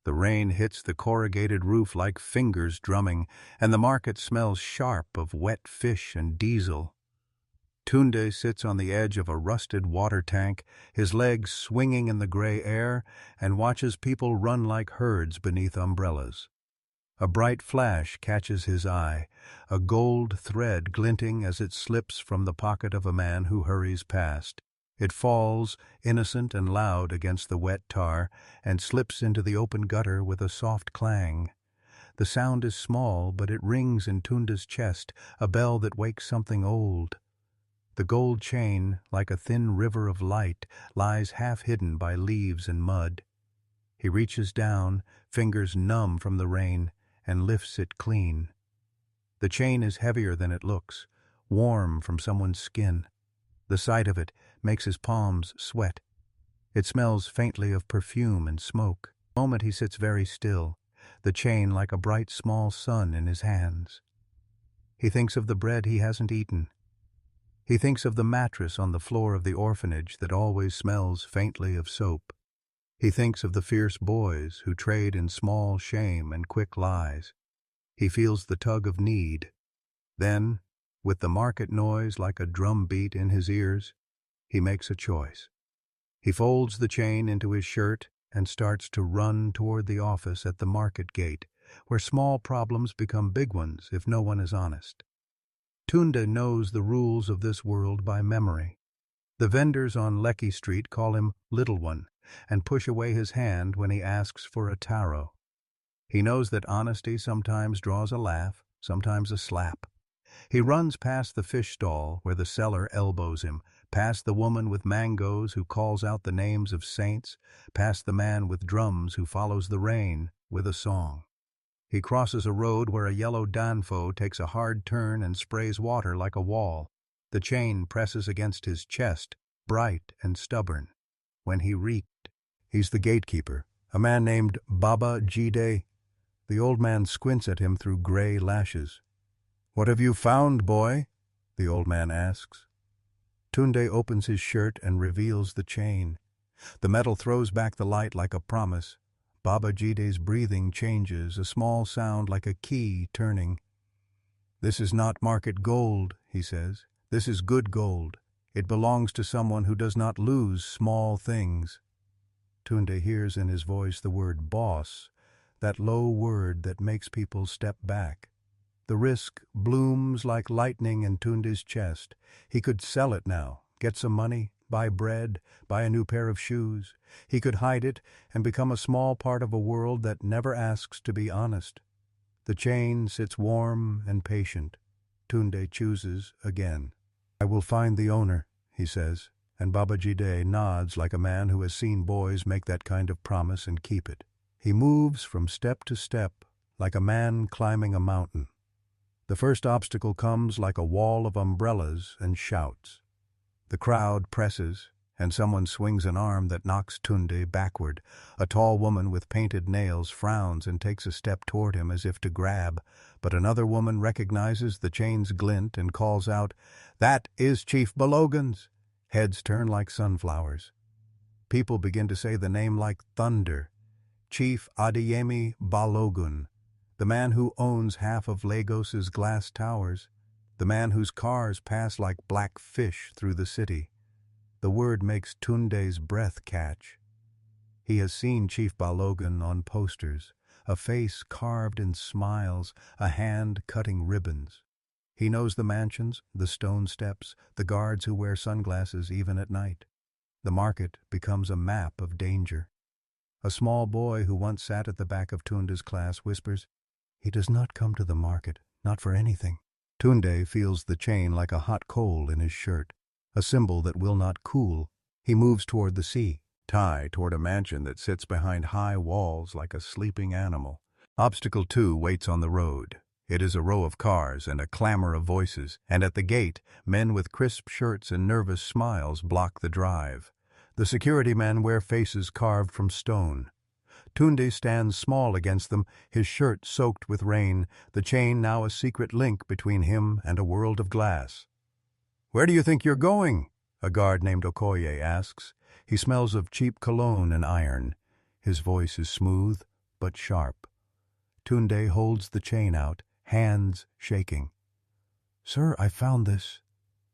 The rain hits the corrugated roof like fingers drumming, and the market smells sharp of wet fish and diesel. Tunde sits on the edge of a rusted water tank, his legs swinging in the gray air, and watches people run like herds beneath umbrellas. A bright flash catches his eye, a gold thread glinting as it slips from the pocket of a man who hurries past. It falls, innocent and loud, against the wet tar, and slips into the open gutter with a soft clang. The sound is small, but it rings in Tunde's chest, a bell that wakes something old. The gold chain, like a thin river of light, lies half hidden by leaves and mud. He reaches down, fingers numb from the rain, and lifts it clean. The chain is heavier than it looks, warm from someone's skin. The sight of it makes his palms sweat. It smells faintly of perfume and smoke. For a moment he sits very still, the chain like a bright small sun in his hands. He thinks of the bread he hasn't eaten. He thinks of the mattress on the floor of the orphanage that always smells faintly of soap. He thinks of the fierce boys who trade in small shame and quick lies. He feels the tug of need. Then, with the market noise like a drumbeat in his ears, he makes a choice. He folds the chain into his shirt and starts to run toward the office at the market gate, where small problems become big ones if no one is honest. Tunde knows the rules of this world by memory. The vendors on Lecky Street call him Little One and push away his hand when he asks for a taro. He knows that honesty sometimes draws a laugh, sometimes a slap. He runs past the fish stall where the seller elbows him, past the woman with mangoes who calls out the names of saints, past the man with drums who follows the rain with a song. He crosses a road where a yellow danfo takes a hard turn and sprays water like a wall. The chain presses against his chest, bright and stubborn. When he reeked, he's the gatekeeper, a man named Baba Jide. The old man squints at him through gray lashes. "What have you found, boy?" the old man asks. Tunde opens his shirt and reveals the chain. The metal throws back the light like a promise. Baba Jide's breathing changes, a small sound like a key turning. "This is not market gold," he says. "This is good gold. It belongs to someone who does not lose small things." Tunde hears in his voice the word boss, that low word that makes people step back. The risk blooms like lightning in Tunde's chest. He could sell it now, get some money, buy bread, buy a new pair of shoes. He could hide it and become a small part of a world that never asks to be honest. The chain sits warm and patient. Tunde chooses again. "I will find the owner," he says, and Baba Jide nods like a man who has seen boys make that kind of promise and keep it. He moves from step to step, like a man climbing a mountain. The first obstacle comes like a wall of umbrellas and shouts. The crowd presses, and someone swings an arm that knocks Tunde backward. A tall woman with painted nails frowns and takes a step toward him as if to grab, but another woman recognizes the chain's glint and calls out, "That is Chief Balogun's." Heads turn like sunflowers. People begin to say the name like thunder. Chief Adeyemi Balogun, the man who owns half of Lagos's glass towers, the man whose cars pass like black fish through the city. The word makes Tunde's breath catch. He has seen Chief Balogun on posters, a face carved in smiles, a hand cutting ribbons. He knows the mansions, the stone steps, the guards who wear sunglasses even at night. The market becomes a map of danger. A small boy who once sat at the back of Tunde's class whispers, "He does not come to the market, not for anything." Tunde feels the chain like a hot coal in his shirt, a symbol that will not cool. He moves toward the sea, toward a mansion that sits behind high walls like a sleeping animal. Obstacle 2 waits on the road. It is a row of cars and a clamor of voices, and at the gate, men with crisp shirts and nervous smiles block the drive. The security men wear faces carved from stone. Tunde stands small against them, his shirt soaked with rain, the chain now a secret link between him and a world of glass. "Where do you think you're going?" a guard named Okoye asks. He smells of cheap cologne and iron. His voice is smooth, but sharp. Tunde holds the chain out, hands shaking. "Sir, I found this,"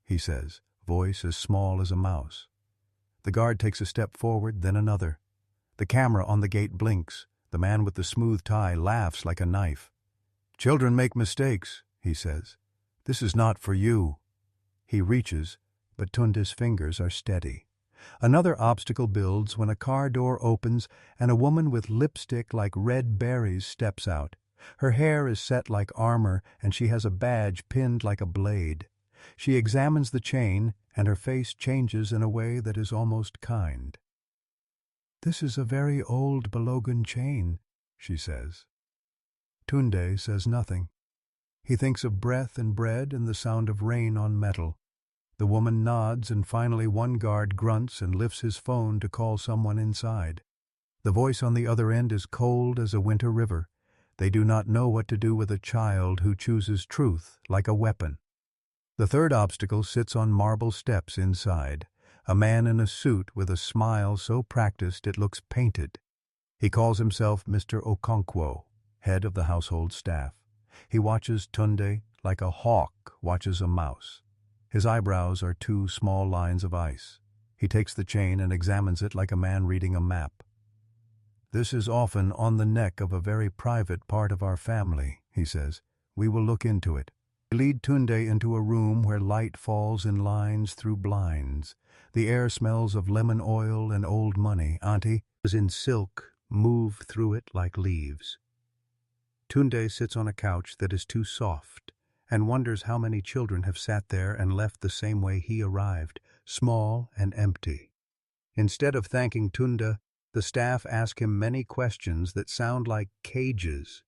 he says, voice as small as a mouse. The guard takes a step forward, then another. The camera on the gate blinks. The man with the smooth tie laughs like a knife. "Children make mistakes," he says. "This is not for you." He reaches, but Tunde's fingers are steady. Another obstacle builds when a car door opens and a woman with lipstick like red berries steps out. Her hair is set like armor and she has a badge pinned like a blade. She examines the chain and her face changes in a way that is almost kind. "This is a very old Balogan chain," she says. Tunde says nothing. He thinks of breath and bread and the sound of rain on metal. The woman nods and finally one guard grunts and lifts his phone to call someone inside. The voice on the other end is cold as a winter river. They do not know what to do with a child who chooses truth like a weapon. The third obstacle sits on marble steps inside. A man in a suit with a smile so practiced it looks painted. He calls himself Mr. Okonkwo, head of the household staff. He watches Tunde like a hawk watches a mouse. His eyebrows are two small lines of ice. He takes the chain and examines it like a man reading a map. "This is often on the neck of a very private part of our family," he says. "We will look into it." They lead Tunde into a room where light falls in lines through blinds. The air smells of lemon oil and old money. Auntie is in silk, move through it like leaves. Tunde sits on a couch that is too soft and wonders how many children have sat there and left the same way he arrived, small and empty. Instead of thanking Tunde, the staff ask him many questions that sound like cages.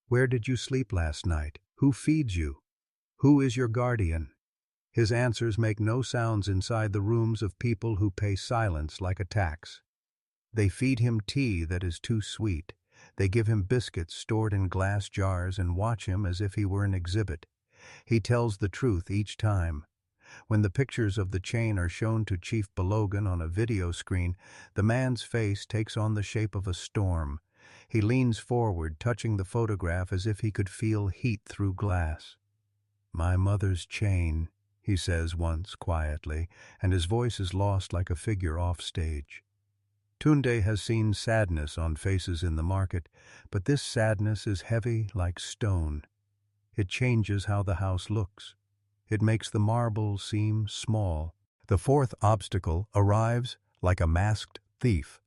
"Where did you sleep last night? Who feeds you? Who is your guardian?" His answers make no sounds inside the rooms of people who pay silence like a tax. They feed him tea that is too sweet. They give him biscuits stored in glass jars and watch him as if he were an exhibit. He tells the truth each time. When the pictures of the chain are shown to Chief Balogan on a video screen, the man's face takes on the shape of a storm. He leans forward, touching the photograph as if he could feel heat through glass. "My mother's chain," he says once quietly, and his voice is lost like a figure off stage. Tunde has seen sadness on faces in the market, but this sadness is heavy like stone. It changes how the house looks. It makes the marble seem small. The fourth obstacle arrives like a masked thief.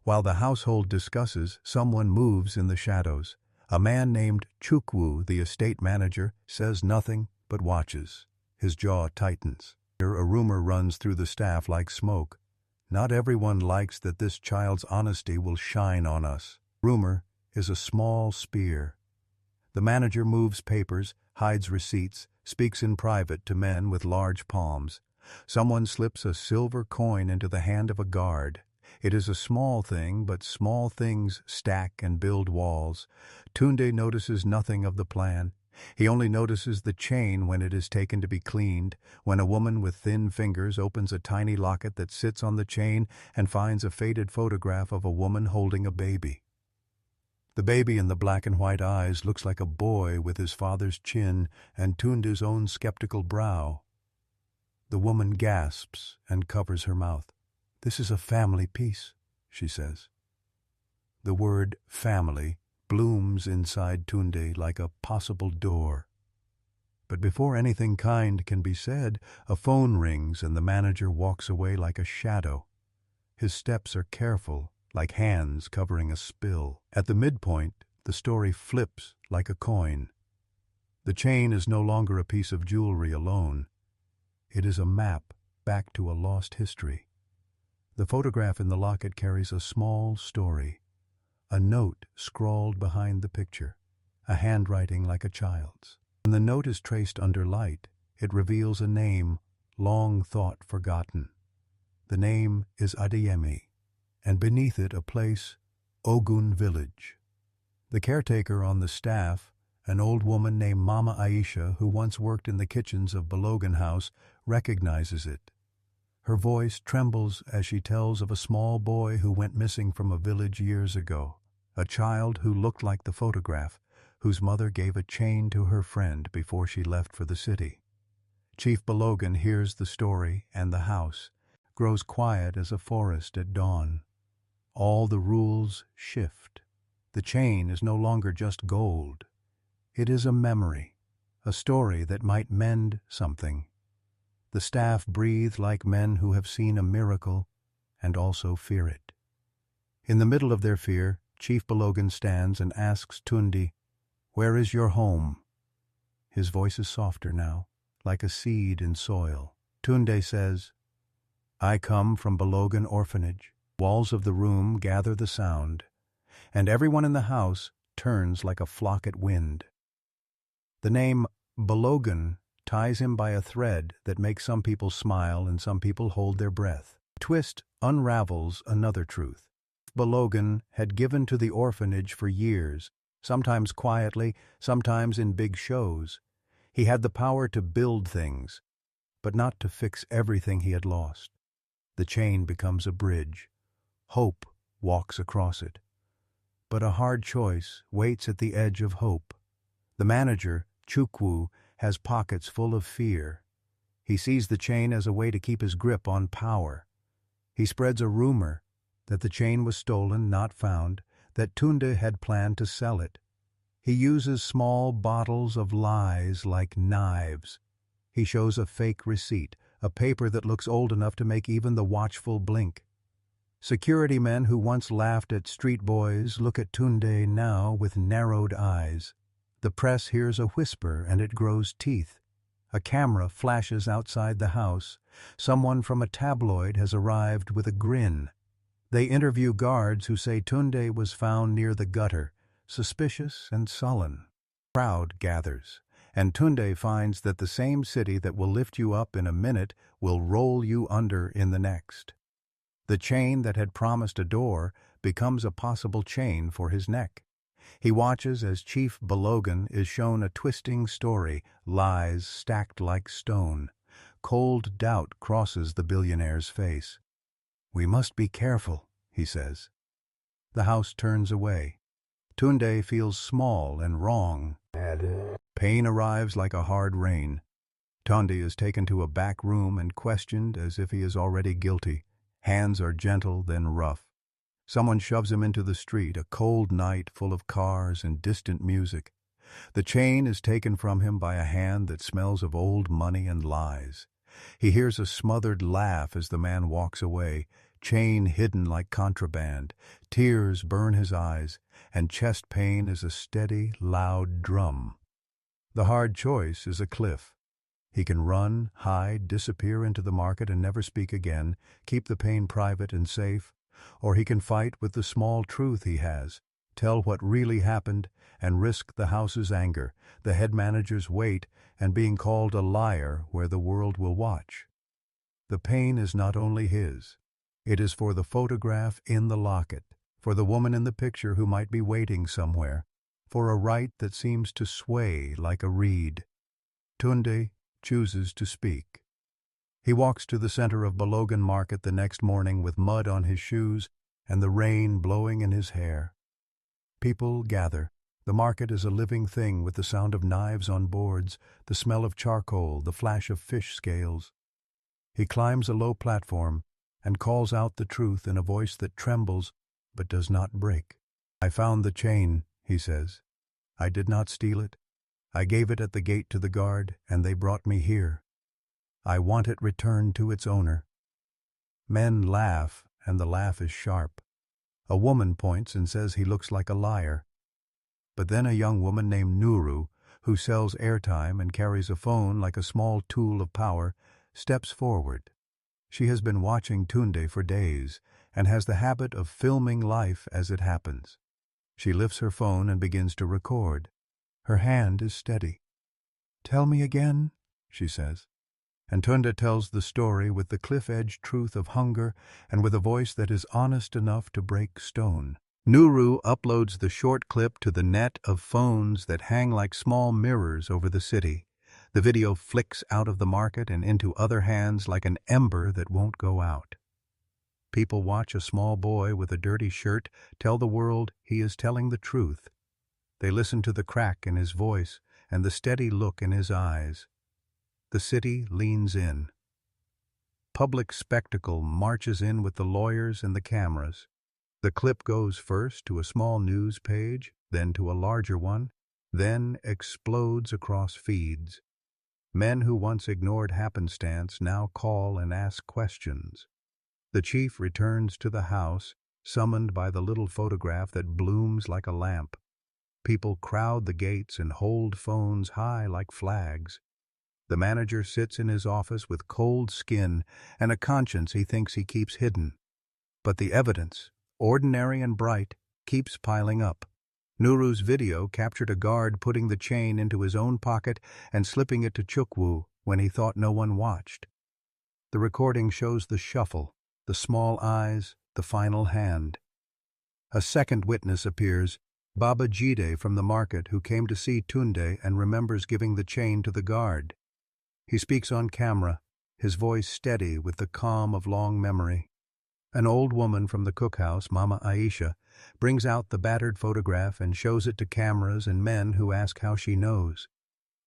While the household discusses, someone moves in the shadows. A man named Chukwu, the estate manager, says nothing but watches. His jaw tightens. A rumor runs through the staff like smoke. "Not everyone likes that this child's honesty will shine on us." Rumor is a small spear. The manager moves papers, hides receipts, speaks in private to men with large palms. Someone slips a silver coin into the hand of a guard. It is a small thing, but small things stack and build walls. Tunde notices nothing of the plan. He only notices the chain when it is taken to be cleaned, when a woman with thin fingers opens a tiny locket that sits on the chain and finds a faded photograph of a woman holding a baby. The baby in the black and white eyes looks like a boy with his father's chin and Tunde's own skeptical brow. The woman gasps and covers her mouth. "This is a family piece," she says. The word family blooms inside Tunde like a possible door. But before anything kind can be said, a phone rings and the manager walks away like a shadow. His steps are careful, like hands covering a spill. At the midpoint, the story flips like a coin. The chain is no longer a piece of jewelry alone. It is a map back to a lost history. The photograph in the locket carries a small story. A note scrawled behind the picture, a handwriting like a child's. When the note is traced under light, it reveals a name long thought forgotten. The name is Adeyemi, and beneath it a place, Ogun Village. The caretaker on the staff, an old woman named Mama Aisha, who once worked in the kitchens of Balogan House, recognizes it. Her voice trembles as she tells of a small boy who went missing from a village years ago. a child who looked like the photograph, whose mother gave a chain to her friend before she left for the city. Chief Balogan hears the story, and the house grows quiet as a forest at dawn. All the rules shift. The chain is no longer just gold. It is a memory, a story that might mend something. The staff breathe like men who have seen a miracle and also fear it. In the middle of their fear, Chief Balogan stands and asks Tunde, "Where is your home?" His voice is softer now, like a seed in soil. Tunde says, "I come from Balogan Orphanage." Walls of the room gather the sound, and everyone in the house turns like a flock at wind. The name Balogan ties him by a thread that makes some people smile and some people hold their breath. The twist unravels another truth. Balogan had given to the orphanage for years, sometimes quietly, sometimes in big shows. He had the power to build things, but not to fix everything he had lost. The chain becomes a bridge. Hope walks across it. But a hard choice waits at the edge of hope. The manager, Chukwu, has pockets full of fear. He sees the chain as a way to keep his grip on power. He spreads a rumor that the chain was stolen, not found, that Tunde had planned to sell it. He uses small bottles of lies like knives. He shows a fake receipt, a paper that looks old enough to make even the watchful blink. Security men who once laughed at street boys look at Tunde now with narrowed eyes. The press hears a whisper and it grows teeth. A camera flashes outside the house. Someone from a tabloid has arrived with a grin. They interview guards who say Tunde was found near the gutter, suspicious and sullen. A crowd gathers, and Tunde finds that the same city that will lift you up in a minute will roll you under in the next. The chain that had promised a door becomes a possible chain for his neck. He watches as Chief Balogan is shown a twisting story, lies stacked like stone. Cold doubt crosses the billionaire's face. "We must be careful," he says. The house turns away. Tunde feels small and wrong. Pain arrives like a hard rain. Tunde is taken to a back room and questioned as if he is already guilty. Hands are gentle, then rough. Someone shoves him into the street, a cold night full of cars and distant music. The chain is taken from him by a hand that smells of old money and lies. He hears a smothered laugh as the man walks away, chain hidden like contraband. Tears burn his eyes, and chest pain is a steady, loud drum. The hard choice is a cliff. He can run, hide, disappear into the market and never speak again, keep the pain private and safe, or he can fight with the small truth he has, tell what really happened, and risk the house's anger, the head manager's weight, and being called a liar where the world will watch. The pain is not only his. It is for the photograph in the locket, for the woman in the picture who might be waiting somewhere, for a right that seems to sway like a reed. Tunde chooses to speak. He walks to the center of Balogan Market the next morning with mud on his shoes and the rain blowing in his hair. People gather. The market is a living thing with the sound of knives on boards, the smell of charcoal, the flash of fish scales. He climbs a low platform and calls out the truth in a voice that trembles but does not break. "I found the chain," he says. "I did not steal it. I gave it at the gate to the guard, and they brought me here. I want it returned to its owner." Men laugh, and the laugh is sharp. A woman points and says he looks like a liar. But then a young woman named Nuru, who sells airtime and carries a phone like a small tool of power, steps forward. She has been watching Tunde for days and has the habit of filming life as it happens. She lifts her phone and begins to record. Her hand is steady. "Tell me again," she says. And Tunde tells the story with the cliff-edge truth of hunger and with a voice that is honest enough to break stone. Nuru uploads the short clip to the net of phones that hang like small mirrors over the city. The video flicks out of the market and into other hands like an ember that won't go out. People watch a small boy with a dirty shirt tell the world he is telling the truth. They listen to the crack in his voice and the steady look in his eyes. The city leans in. Public spectacle marches in with the lawyers and the cameras. The clip goes first to a small news page, then to a larger one, then explodes across feeds. Men who once ignored happenstance now call and ask questions. The chief returns to the house, summoned by the little photograph that blooms like a lamp. People crowd the gates and hold phones high like flags. The manager sits in his office with cold skin and a conscience he thinks he keeps hidden. But the evidence, ordinary and bright, keeps piling up. Nuru's video captured a guard putting the chain into his own pocket and slipping it to Chukwu when he thought no one watched. The recording shows the shuffle, the small eyes, the final hand. A second witness appears, Baba Jide from the market, who came to see Tunde and remembers giving the chain to the guard. He speaks on camera, his voice steady with the calm of long memory. An old woman from the cookhouse, Mama Aisha, brings out the battered photograph and shows it to cameras and men who ask how she knows.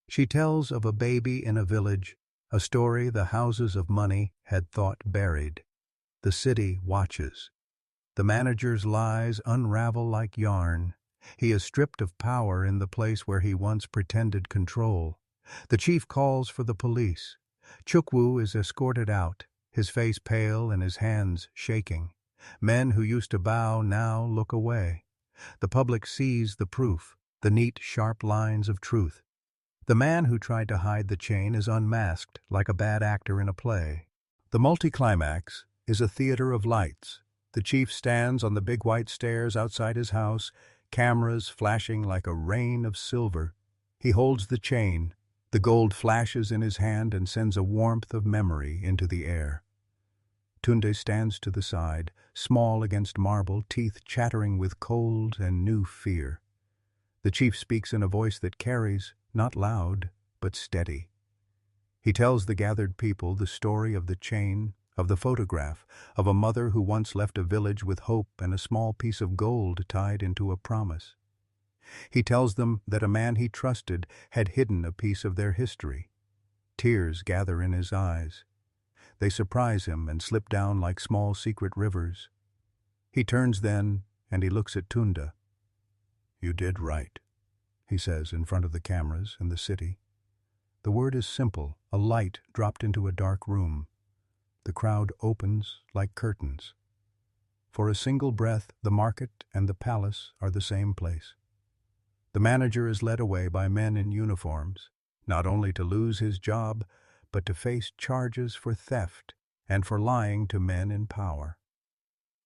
She tells of a baby in a village, a story the houses of money had thought buried. The city watches. The manager's lies unravel like yarn. He is stripped of power in the place where he once pretended control. The chief calls for the police. Chukwu is escorted out, his face pale and his hands shaking. Men who used to bow now look away. The public sees the proof, the neat, sharp lines of truth. The man who tried to hide the chain is unmasked like a bad actor in a play. The multi-climax is a theater of lights. The chief stands on the big white stairs outside his house, cameras flashing like a rain of silver. He holds the chain. The gold flashes in his hand and sends a warmth of memory into the air. Tunde stands to the side, small against marble, teeth chattering with cold and new fear. The chief speaks in a voice that carries, not loud, but steady. He tells the gathered people the story of the chain, of the photograph, of a mother who once left a village with hope and a small piece of gold tied into a promise. He tells them that a man he trusted had hidden a piece of their history. Tears gather in his eyes. They surprise him and slip down like small secret rivers. He turns then and he looks at Tunde. "You did right," he says in front of the cameras and the city. The word is simple, a light dropped into a dark room. The crowd opens like curtains. For a single breath, the market and the palace are the same place. The manager is led away by men in uniforms, not only to lose his job, but to face charges for theft and for lying to men in power.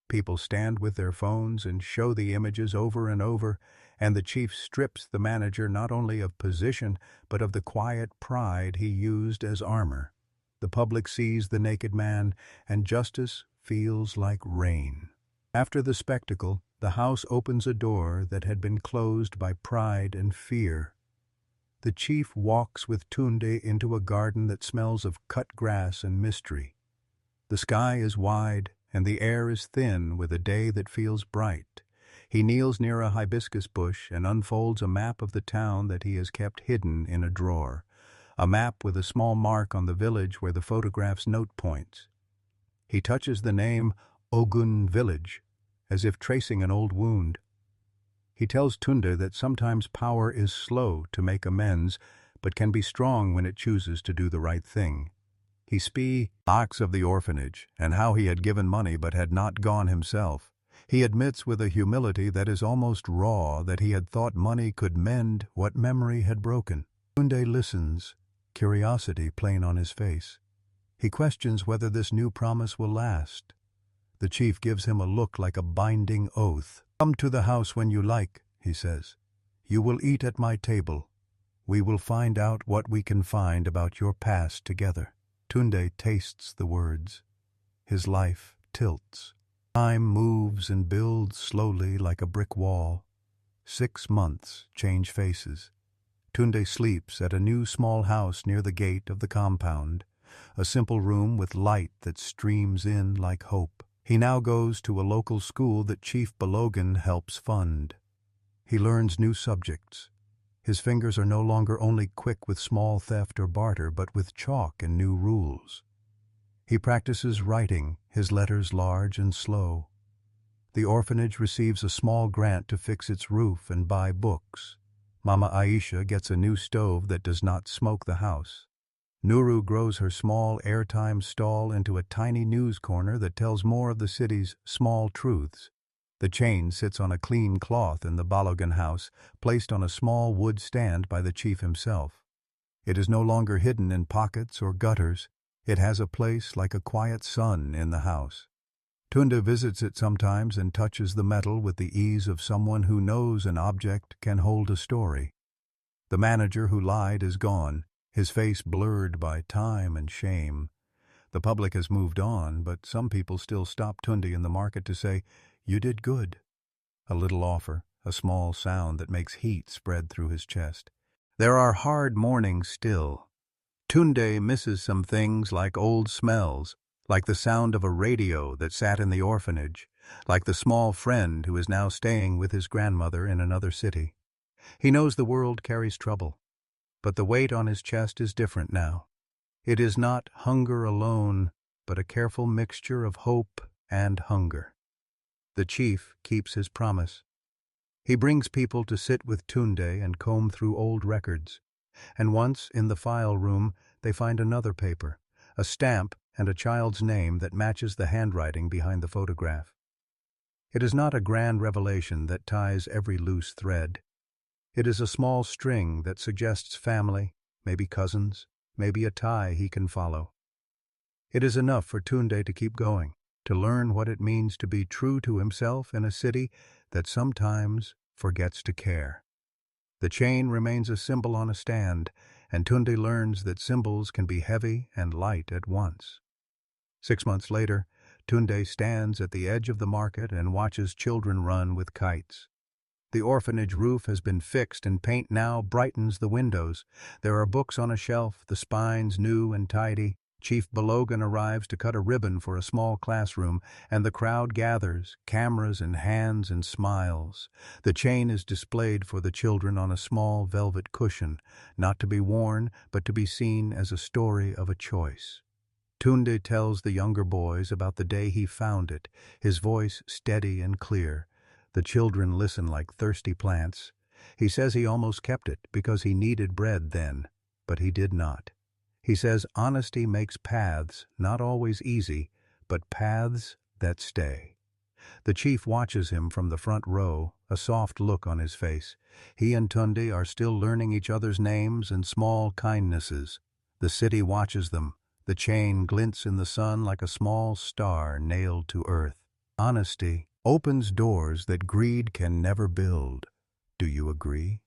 People stand with their phones and show the images over and over, and the chief strips the manager not only of position, but of the quiet pride he used as armor. The public sees the naked man, and justice feels like rain. After the spectacle, the house opens a door that had been closed by pride and fear. The chief walks with Tunde into a garden that smells of cut grass and mystery. The sky is wide, and the air is thin with a day that feels bright. He kneels near a hibiscus bush and unfolds a map of the town that he has kept hidden in a drawer, a map with a small mark on the village where the photograph's note points. He touches the name Ogun Village, as if tracing an old wound. He tells Tunde that sometimes power is slow to make amends, but can be strong when it chooses to do the right thing. He speaks of the orphanage and how he had given money but had not gone himself. He admits with a humility that is almost raw that he had thought money could mend what memory had broken. Tunde listens, curiosity plain on his face. He questions whether this new promise will last. The chief gives him a look like a binding oath. "Come to the house when you like," he says. "You will eat at my table. We will find out what we can find about your past together." Tunde tastes the words. His life tilts. Time moves and builds slowly like a brick wall. 6 months change faces. Tunde sleeps at a new small house near the gate of the compound, a simple room with light that streams in like hope. He now goes to a local school that Chief Balogan helps fund. He learns new subjects. His fingers are no longer only quick with small theft or barter, but with chalk and new rules. He practices writing, his letters large and slow. The orphanage receives a small grant to fix its roof and buy books. Mama Aisha gets a new stove that does not smoke the house. Nuru grows her small airtime stall into a tiny news corner that tells more of the city's small truths. The chain sits on a clean cloth in the Balogan house, placed on a small wood stand by the chief himself. It is no longer hidden in pockets or gutters. It has a place like a quiet sun in the house. Tunde visits it sometimes and touches the metal with the ease of someone who knows an object can hold a story. The manager who lied is gone, his face blurred by time and shame. The public has moved on, but some people still stop Tunde in the market to say, "You did good." A little offer, a small sound that makes heat spread through his chest. There are hard mornings still. Tunde misses some things like old smells, like the sound of a radio that sat in the orphanage, like the small friend who is now staying with his grandmother in another city. He knows the world carries trouble, but the weight on his chest is different now. It is not hunger alone, but a careful mixture of hope and hunger. The chief keeps his promise. He brings people to sit with Tunde and comb through old records. And once, in the file room, they find another paper, a stamp and a child's name that matches the handwriting behind the photograph. It is not a grand revelation that ties every loose thread. It is a small string that suggests family, maybe cousins, maybe a tie he can follow. It is enough for Tunde to keep going, to learn what it means to be true to himself in a city that sometimes forgets to care. The chain remains a symbol on a stand, and Tunde learns that symbols can be heavy and light at once. 6 months later, Tunde stands at the edge of the market and watches children run with kites. The orphanage roof has been fixed and paint now brightens the windows. There are books on a shelf, the spines new and tidy. Chief Balogan arrives to cut a ribbon for a small classroom, and the crowd gathers, cameras in hands and smiles. The chain is displayed for the children on a small velvet cushion, not to be worn, but to be seen as a story of a choice. Tunde tells the younger boys about the day he found it, his voice steady and clear. The children listen like thirsty plants. He says he almost kept it because he needed bread then, but he did not. He says honesty makes paths, not always easy, but paths that stay. The chief watches him from the front row, a soft look on his face. He and Tunde are still learning each other's names and small kindnesses. The city watches them. The chain glints in the sun like a small star nailed to earth. Honesty opens doors that greed can never build. Do you agree?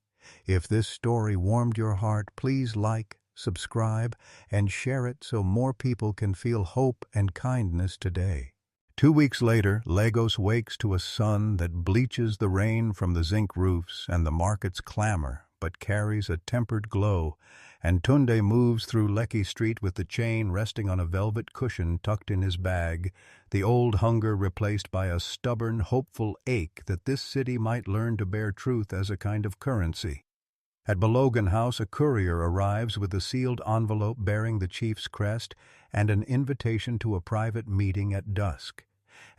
If this story warmed your heart, please like, subscribe, and share it so more people can feel hope and kindness today. 2 weeks later, Lagos wakes to a sun that bleaches the rain from the zinc roofs and the market's clamor, but carries a tempered glow, and Tunde moves through Lekki Street with the chain resting on a velvet cushion tucked in his bag, the old hunger replaced by a stubborn, hopeful ache that this city might learn to bear truth as a kind of currency. At Balogan House, a courier arrives with a sealed envelope bearing the chief's crest and an invitation to a private meeting at dusk.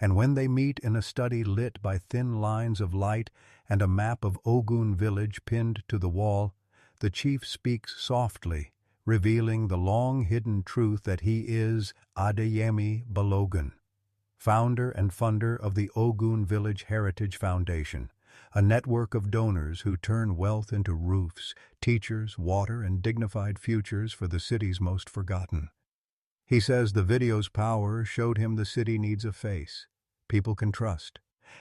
And when they meet in a study lit by thin lines of light and a map of Ogun village pinned to the wall, the chief speaks softly, revealing the long-hidden truth that he is Adeyemi Balogun, founder and funder of the Ogun Village Heritage Foundation, a network of donors who turn wealth into roofs, teachers, water, and dignified futures for the city's most forgotten. He says the video's power showed him the city needs a face people can trust,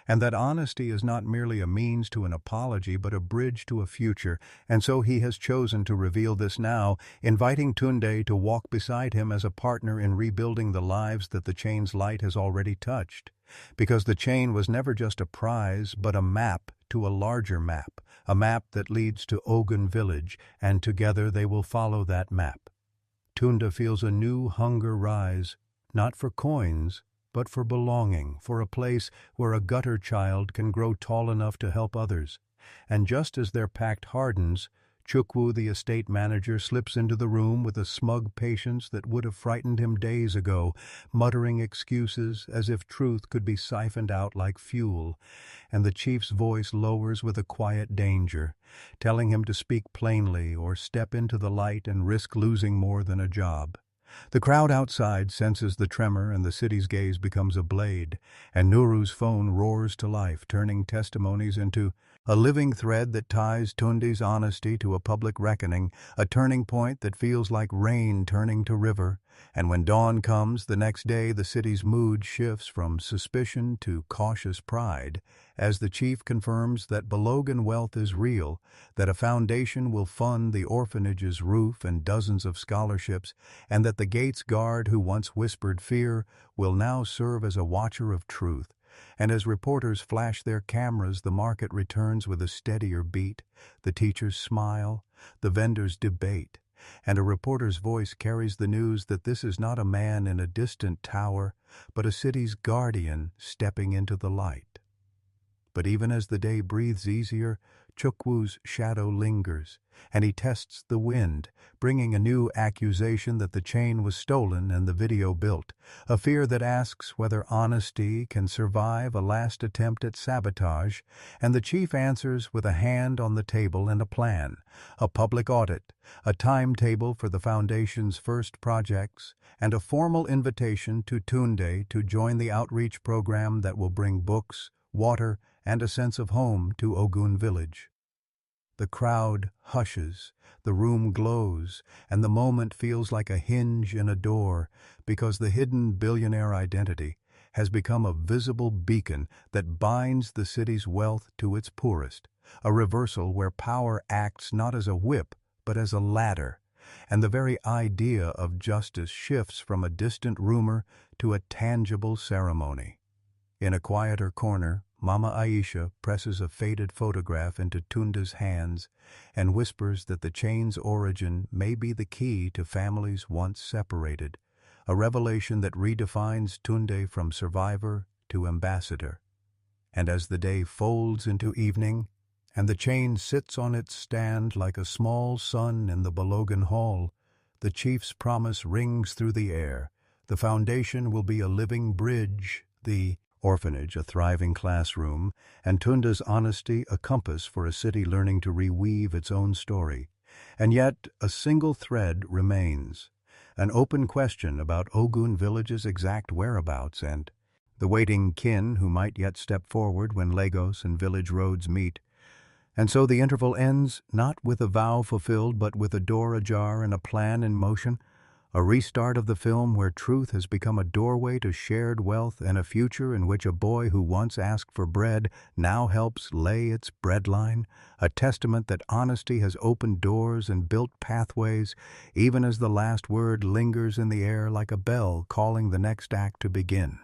and that honesty is not merely a means to an apology but a bridge to a future, and so he has chosen to reveal this now, inviting Tunde to walk beside him as a partner in rebuilding the lives that the chain's light has already touched. Because the chain was never just a prize, but a map to a larger map, a map that leads to Ogun Village, and together they will follow that map. Tunde feels a new hunger rise, not for coins, but for belonging, for a place where a gutter child can grow tall enough to help others. And just as their pact hardens, Chukwu, the estate manager, slips into the room with a smug patience that would have frightened him days ago, muttering excuses as if truth could be siphoned out like fuel, and the chief's voice lowers with a quiet danger, telling him to speak plainly or step into the light and risk losing more than a job. The crowd outside senses the tremor and the city's gaze becomes a blade, and Nuru's phone roars to life, turning testimonies into a living thread that ties Tunde's honesty to a public reckoning, a turning point that feels like rain turning to river. And when dawn comes the next day, the city's mood shifts from suspicion to cautious pride, as the chief confirms that Balogan wealth is real, that a foundation will fund the orphanage's roof and dozens of scholarships, and that the gate's guard who once whispered fear will now serve as a watcher of truth. And as reporters flash their cameras, the market returns with a steadier beat. The teachers smile, the vendors debate, and a reporter's voice carries the news that this is not a man in a distant tower, but a city's guardian stepping into the light. But even as the day breathes easier, Chukwu's shadow lingers, and he tests the wind, bringing a new accusation that the chain was stolen and the video built, a fear that asks whether honesty can survive a last attempt at sabotage, and the chief answers with a hand on the table and a plan, a public audit, a timetable for the foundation's first projects, and a formal invitation to Tunde to join the outreach program that will bring books, water, and a sense of home to Ogun village. The crowd hushes, the room glows, and the moment feels like a hinge in a door, because the hidden billionaire identity has become a visible beacon that binds the city's wealth to its poorest, a reversal where power acts not as a whip, but as a ladder, and the very idea of justice shifts from a distant rumor to a tangible ceremony. In a quieter corner, Mama Aisha presses a faded photograph into Tunde's hands and whispers that the chain's origin may be the key to families once separated, a revelation that redefines Tunde from survivor to ambassador. And as the day folds into evening, and the chain sits on its stand like a small sun in the Balogan Hall, the chief's promise rings through the air. The foundation will be a living bridge, the orphanage a thriving classroom, and Tunde's honesty a compass for a city learning to reweave its own story. And yet a single thread remains, an open question about Ogun village's exact whereabouts and the waiting kin who might yet step forward when Lagos and village roads meet. And so the interval ends, not with a vow fulfilled, but with a door ajar and a plan in motion, a restart of the film where truth has become a doorway to shared wealth and a future in which a boy who once asked for bread now helps lay its breadline, a testament that honesty has opened doors and built pathways, even as the last word lingers in the air like a bell calling the next act to begin.